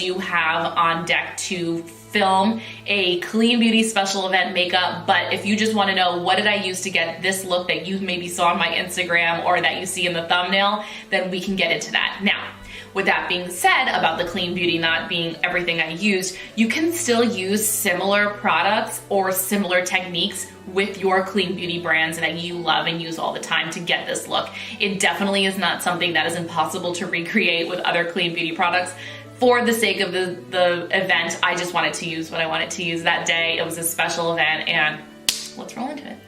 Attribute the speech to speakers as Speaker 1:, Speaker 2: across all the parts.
Speaker 1: do have on deck to film a clean beauty special event makeup, but if you just want to know what did I use to get this look that you maybe saw on my Instagram or that you see in the thumbnail, then we can get into that. Now, with that being said about the clean beauty not being everything I used, you can still use similar products or similar techniques with your clean beauty brands that you love and use all the time to get this look. It definitely is not something that is impossible to recreate with other clean beauty products. For the sake of the event, I just wanted to use what I wanted to use that day. It was a special event, and let's roll into it.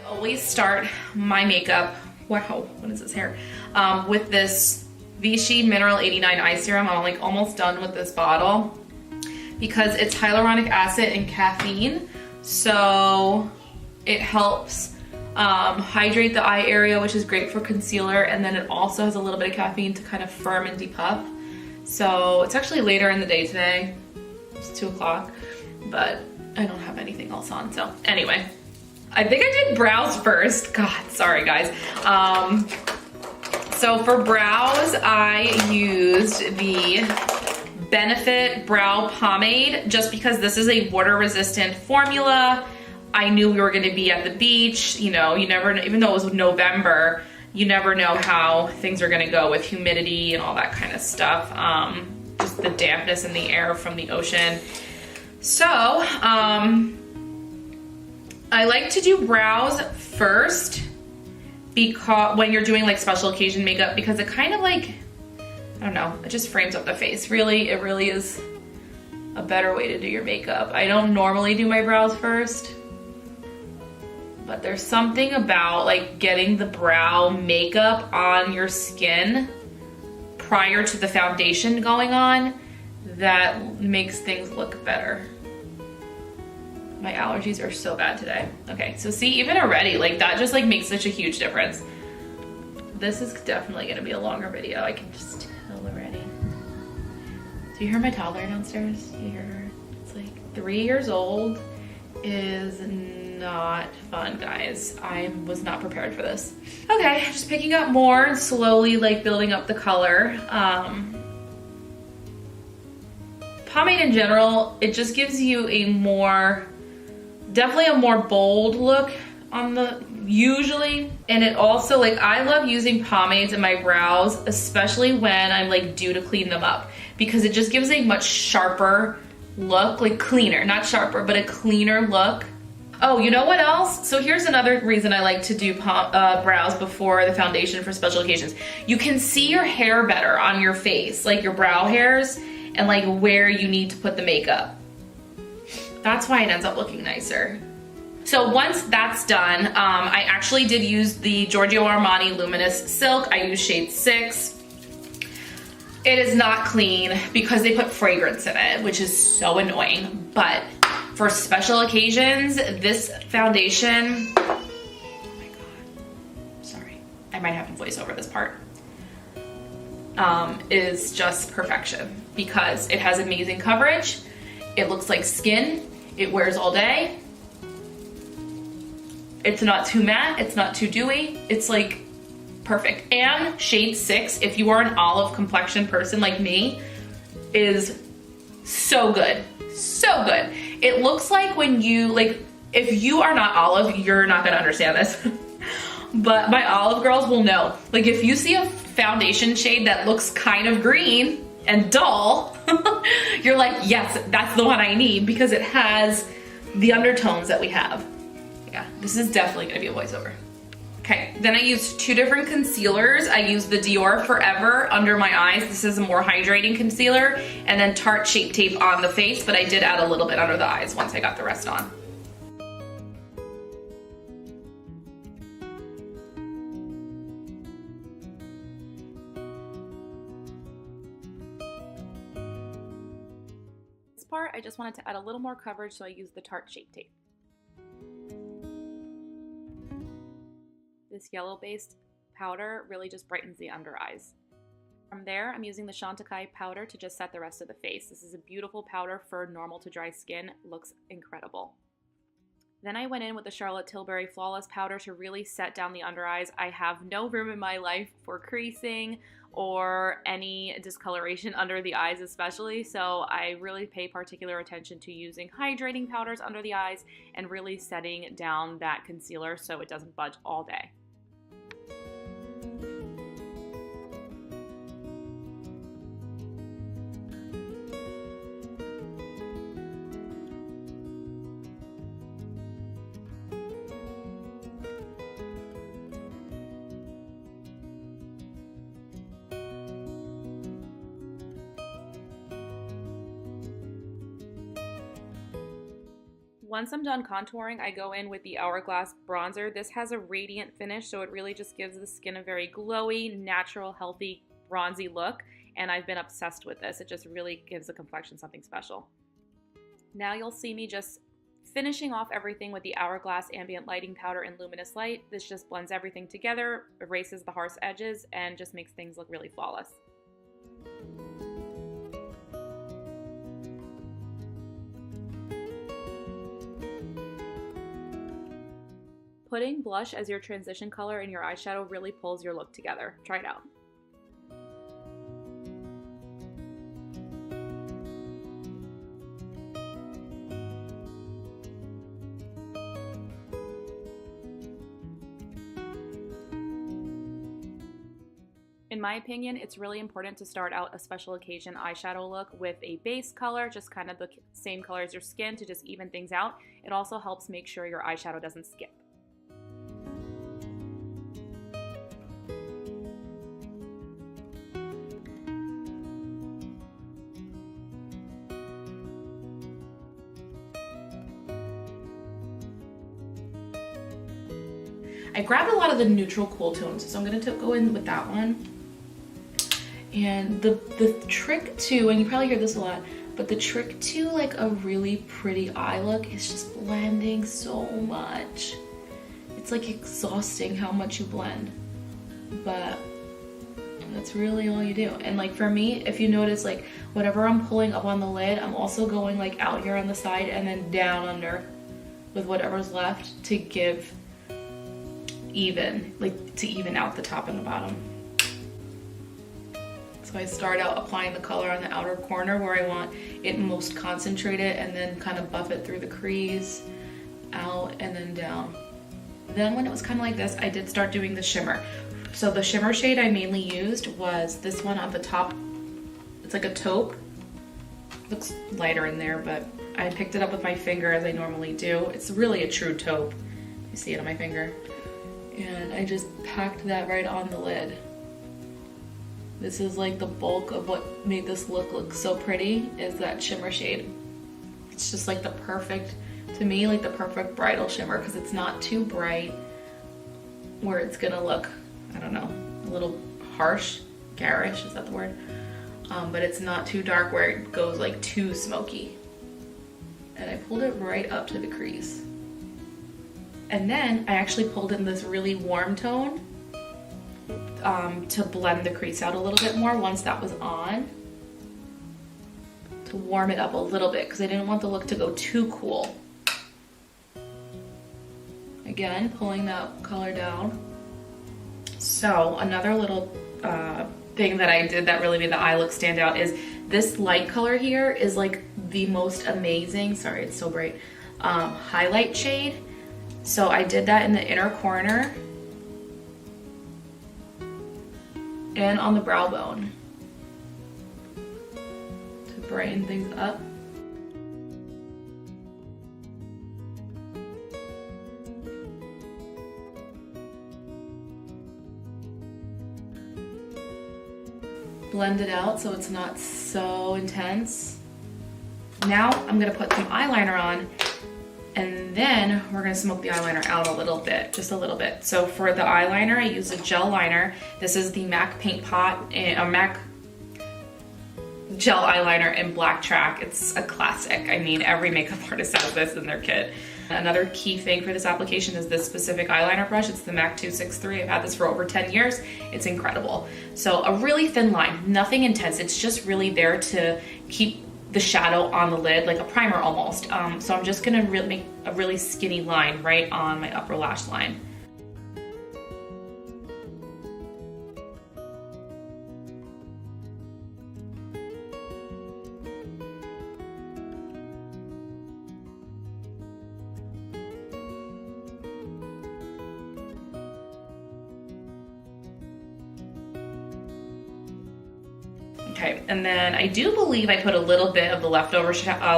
Speaker 1: I always start my makeup, wow, what is this hair? With this Vichy Mineral 89 Eye Serum. I'm like almost done with this bottle because it's hyaluronic acid and caffeine. So it helps hydrate the eye area, which is great for concealer. And then it also has a little bit of caffeine to kind of firm and depuff. So it's actually later in the day today. It's 2 o'clock, but I don't have anything else on. So anyway, I think I did brows first. God, sorry guys. So for brows, I used the Benefit Brow Pomade just because this is a water resistant formula. I knew we were gonna be at the beach. You know, you never, even though it was November, you never know how things are gonna go with humidity and all that kind of stuff. Just the dampness in the air from the ocean. So, I like to do brows first because when you're doing like special occasion makeup, because it kind of like, I don't know, it just frames up the face. Really, it really is a better way to do your makeup. I don't normally do my brows first, but there's something about like getting the brow makeup on your skin prior to the foundation going on that makes things look better. My allergies are so bad today. Okay, so see, even already, like that just like makes such a huge difference. This is definitely gonna be a longer video. I can just tell already. Do you hear my toddler downstairs? You hear her? It's like 3 years old. Is not fun, guys. I was not prepared for this. Okay, just picking up more and slowly like building up the color. Pomade in general, it just gives you a more, definitely a more bold look on the, usually. And it also, like, I love using pomades in my brows, especially when I'm like due to clean them up, because it just gives a much sharper look, like cleaner, not sharper, but a cleaner look. Oh, you know what else? So here's another reason I like to do brows before the foundation for special occasions. You can see your hair better on your face, like your brow hairs, and like where you need to put the makeup. That's why it ends up looking nicer. So once that's done, I actually did use the Giorgio Armani Luminous Silk. I use shade 6. It is not clean because they put fragrance in it, which is so annoying. But for special occasions, this foundation, oh my God, sorry, I might have to voice over this part, is just perfection because it has amazing coverage. It looks like skin. It wears all day. It's not too matte. It's not too dewy. It's like perfect. And shade 6, if you are an olive complexion person like me, is so good. So good. It looks like when you, like, if you are not olive, you're not gonna understand this. But my olive girls will know. Like, if you see a foundation shade that looks kind of green and dull, you're like, yes, that's the one I need because it has the undertones that we have. Yeah, this is definitely gonna be a voiceover. Okay, then I used 2 different concealers. I used the Dior Forever under my eyes. This is a more hydrating concealer, and then Tarte Shape Tape on the face, but I did add a little bit under the eyes once I got the rest on. This part, I just wanted to add a little more coverage, so I used the Tarte Shape Tape. This yellow-based powder really just brightens the under eyes. From there, I'm using the Chantecaille powder to just set the rest of the face. This is a beautiful powder for normal to dry skin. It looks incredible.
Speaker 2: Then I went in with the Charlotte Tilbury Flawless Powder to really set down the under eyes. I have no room in my life for creasing or any discoloration under the eyes especially, so I really pay particular attention to using hydrating powders under the eyes and really setting down that concealer so it doesn't budge all day. Once I'm done contouring, I go in with the Hourglass bronzer. This has a radiant finish, so it really just gives the skin a very glowy, natural, healthy, bronzy look, and I've been obsessed with this. It just really gives the complexion something special. Now you'll see me just finishing off everything with the Hourglass Ambient Lighting Powder in Luminous Light. This just blends everything together, erases the harsh edges, and just makes things look really flawless. Putting blush as your transition color in your eyeshadow really pulls your look together. Try it out. In my opinion, it's really important to start out a special occasion eyeshadow look with a base color, just kind of the same color as your skin to just even things out. It also helps make sure your eyeshadow doesn't skip.
Speaker 1: I grabbed a lot of the neutral cool tones, so I'm going to go in with that one. And the trick to, and you probably hear this a lot, but the trick to like a really pretty eye look is just blending so much. It's like exhausting how much you blend, but that's really all you do. And like for me, if you notice, like whatever I'm pulling up on the lid, I'm also going like out here on the side and then down under with whatever's left to give even, like to even out the top and the bottom. So I start out applying the color on the outer corner where I want it most concentrated, and then kind of buff it through the crease, out, and then down. Then when it was kind of like this, I did start doing the shimmer. So the shimmer shade I mainly used was this one on the top. It's like a taupe. Looks lighter in there, but I picked it up with my finger as I normally do. It's really a true taupe. You see it on my finger. And I just packed that right on the lid. This is like the bulk of what made this look so pretty, is that shimmer shade. It's just like the perfect, to me, like the perfect bridal shimmer, because it's not too bright where it's gonna look, I don't know, a little harsh, garish, is that the word? But it's not too dark where it goes like too smoky. And I pulled it right up to the crease. And then I actually pulled in this really warm tone to blend the crease out a little bit more once that was on, to warm it up a little bit because I didn't want the look to go too cool. Again, pulling that color down. So another little thing that I did that really made the eye look stand out is this light color here is like the most amazing, sorry it's so bright, highlight shade. So I did that in the inner corner and on the brow bone to brighten things up. Blend it out so it's not so intense. Now I'm gonna put some eyeliner on, and then we're gonna smoke the eyeliner out a little bit, just a little bit. So for the eyeliner, I use a gel liner. This is the MAC Paint Pot, a MAC gel eyeliner in Black Track. It's a classic. I mean, every makeup artist has this in their kit. Another key thing for this application is this specific eyeliner brush. It's the MAC 263. I've had this for over 10 years. It's incredible. So a really thin line, nothing intense. It's just really there to keep the shadow on the lid, like a primer almost. So I'm just gonna make a really skinny line right on my upper lash line. Okay, and then I do believe I put a little bit of the leftover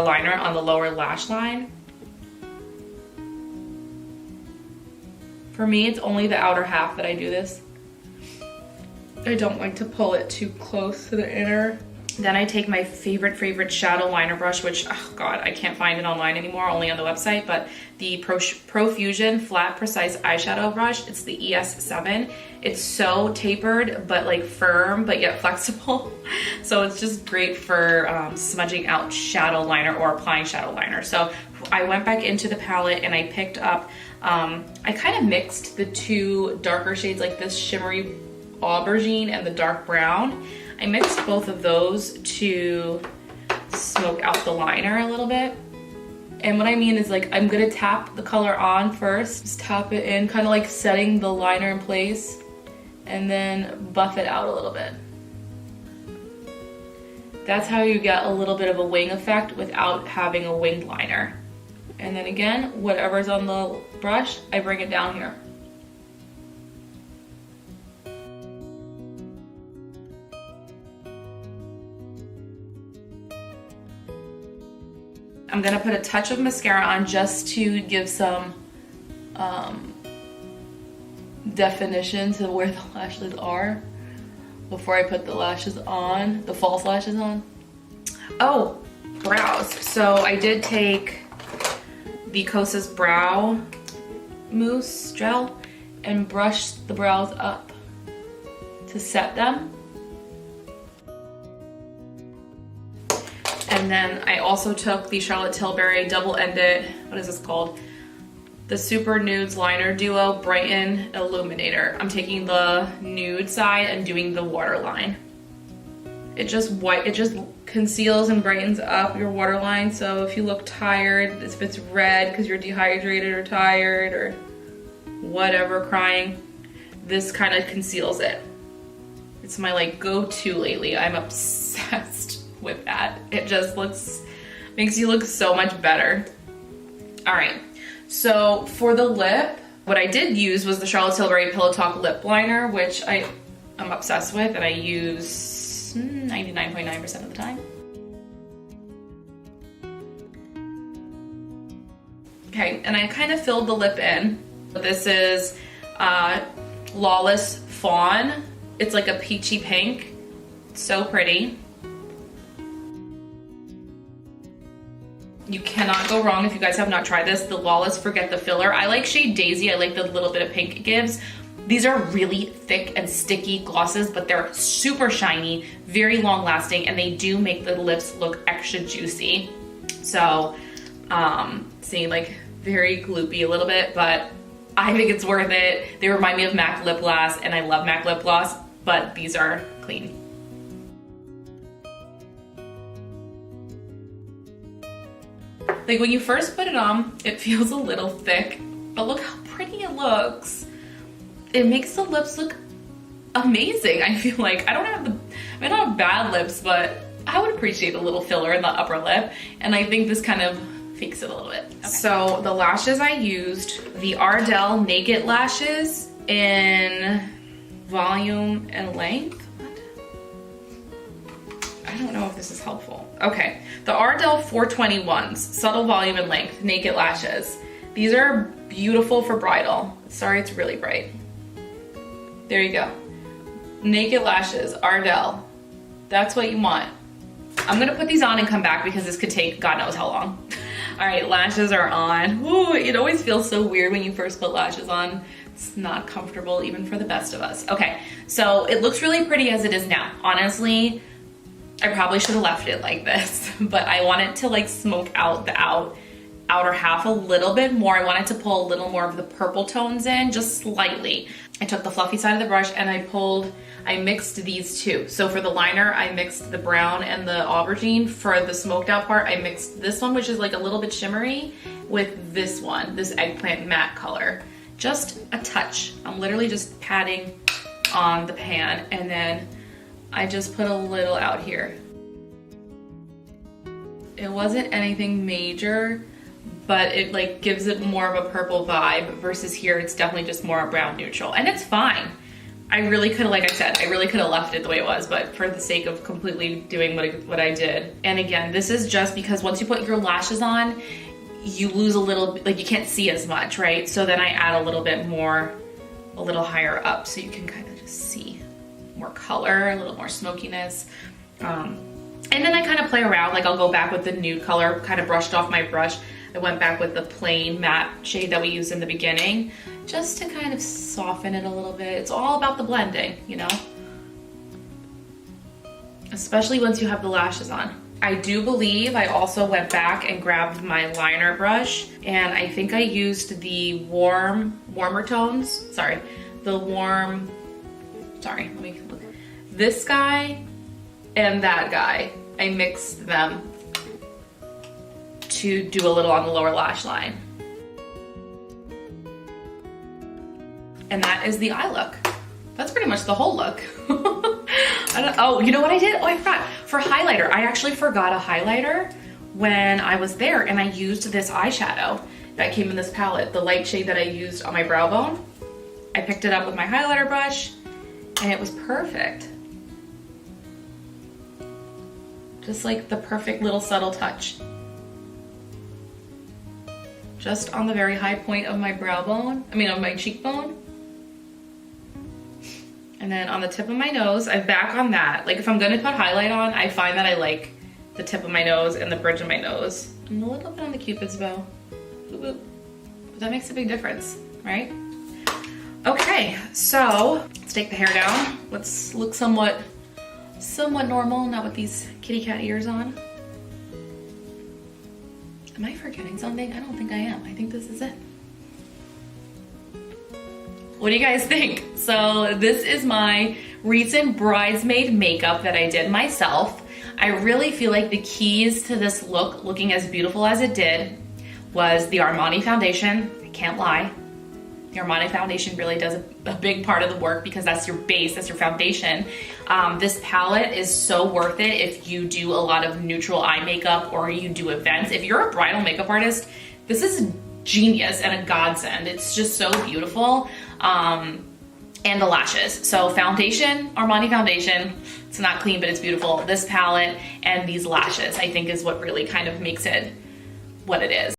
Speaker 1: liner on the lower lash line. For me, it's only the outer half that I do this. I don't like to pull it too close to the inner. Then I take my favorite shadow liner brush, which, oh God, I can't find it online anymore, only on the website, but the Profusion Flat Precise Eyeshadow Brush. It's the ES7. It's so tapered, but like firm, but yet flexible. So it's just great for smudging out shadow liner or applying shadow liner. So I went back into the palette and I picked up, I kind of mixed the two darker shades, like this shimmery aubergine and the dark brown. I mixed both of those to smoke out the liner a little bit. And what I mean is, like, I'm gonna tap the color on first, just tap it in, kind of like setting the liner in place, and then buff it out a little bit. That's how you get a little bit of a wing effect without having a winged liner. And then again, whatever's on the brush, I bring it down here. I'm gonna put a touch of mascara on just to give some definition to where the lashes are before I put the lashes on, the false lashes on. Oh, brows. So I did take the Kosas Brow Mousse Gel and brush the brows up to set them. And then I also took the Charlotte Tilbury double-ended, what is this called? The Super Nudes Liner Duo Brighten Illuminator. I'm taking the nude side and doing the waterline. It just conceals and brightens up your waterline. So if you look tired, if it's red because you're dehydrated or tired or whatever, crying, this kind of conceals it. It's my like go-to lately. I'm obsessed with that. It just makes you look so much better. All right, so for the lip, what I did use was the Charlotte Tilbury Pillow Talk Lip Liner, which I'm obsessed with, and I use 99.9% of the time. Okay, and I kind of filled the lip in. This is Lawless Fawn. It's like a peachy pink. It's so pretty. You cannot go wrong if you guys have not tried this. The Lawless Forget the Filler. I like shade Daisy. I like the little bit of pink it gives. These are really thick and sticky glosses, but they're super shiny, very long lasting, and they do make the lips look extra juicy. So, see, like very gloopy a little bit, but I think it's worth it. They remind me of MAC lip gloss, and I love MAC lip gloss, but these are clean. Like when you first put it on, it feels a little thick, but look how pretty it looks. It makes the lips look amazing. I feel like I don't have bad lips, but I would appreciate a little filler in the upper lip, and I think this kind of fakes it a little bit. Okay. So the lashes I used, the Ardell Naked Lashes in volume and length. I don't know if this is helpful. Okay, the Ardell 421s, subtle volume and length, naked lashes. These are beautiful for bridal. Sorry, it's really bright. There you go. Naked lashes, Ardell. That's what you want. I'm gonna put these on and come back because this could take God knows how long. All right, lashes are on. Ooh, it always feels so weird when you first put lashes on. It's not comfortable even for the best of us. Okay, so it looks really pretty as it is now. Honestly, I probably should have left it like this, but I want it to like smoke out the outer half a little bit more. I wanted to pull a little more of the purple tones in, just slightly. I took the fluffy side of the brush and I pulled I mixed these two. So for the liner, I mixed the brown and the aubergine. For the smoked out part, I mixed this one, which is like a little bit shimmery, with this one, this eggplant matte color. Just a touch. I'm literally just patting on the pan, and then I just put a little out here. It wasn't anything major, but it like gives it more of a purple vibe versus here it's definitely just more a brown neutral, and it's fine. I really could have, like I said, I really could have left it the way it was, but for the sake of completely doing what I did. And again, this is just because once you put your lashes on, you lose a little, like you can't see as much, right? So then I add a little bit more, a little higher up, so you can kind of just see more color, a little more smokiness. And then I kind of play around, like I'll go back with the nude color, kind of brushed off my brush. I went back with the plain matte shade that we used in the beginning, just to kind of soften it a little bit. It's all about the blending, you know? Especially once you have the lashes on. I do believe I also went back and grabbed my liner brush, and I think I used the warmer tones. Sorry, let me look. This guy and that guy, I mixed them to do a little on the lower lash line. And that is the eye look. That's pretty much the whole look. Oh, you know what I did? Oh, I forgot. For highlighter, I actually forgot a highlighter when I was there, and I used this eyeshadow that came in this palette, the light shade that I used on my brow bone. I picked it up with my highlighter brush, and it was perfect. Just like the perfect little subtle touch. Just on the very high point of my brow bone, of my cheekbone. And then on the tip of my nose, I'm back on that. Like if I'm gonna put highlight on, I find that I like the tip of my nose and the bridge of my nose. And a little bit on the Cupid's bow. Boop, boop. But that makes a big difference, right? Okay, so let's take the hair down. Let's look somewhat normal, not with these kitty cat ears on. Am I forgetting something? I don't think I am. I think this is it. What do you guys think? So this is my recent bridesmaid makeup that I did myself. I really feel like the keys to this look, looking as beautiful as it did, was the Armani foundation. I can't lie. The Armani foundation really does a big part of the work because that's your base, that's your foundation. This palette is so worth it if you do a lot of neutral eye makeup or you do events. If you're a bridal makeup artist, this is genius and a godsend. It's just so beautiful. And the lashes. So foundation, Armani foundation, it's not clean, but it's beautiful. This palette and these lashes, I think is what really kind of makes it what it is.